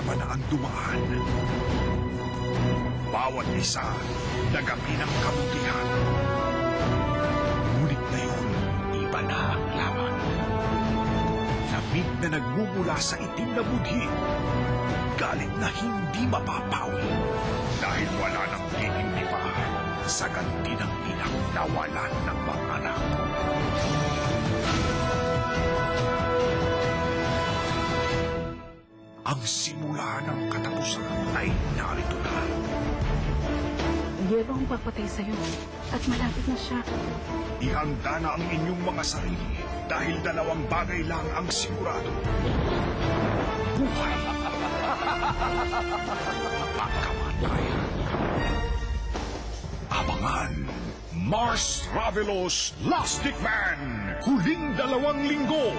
drama na ang dumaan. Bawat isa, nagabi ng kabutihan. Ngunit ngayon, iba na ang laban. Lamig na nagmumula sa itim na budhi. Galit na hindi mapapawi. Dahil wala nang titindi pa sa ganti ng inang nawalan ng mga anak. Ang simula ng katapusan ay narito na. Diego ang papatay sa'yo at malapit na siya. Ihanda na ang inyong mga sarili dahil dalawang bagay lang ang sigurado. Buhay at kamatayan. Abangan Mars Ravelos Last Stick Man, huling 2 linggo.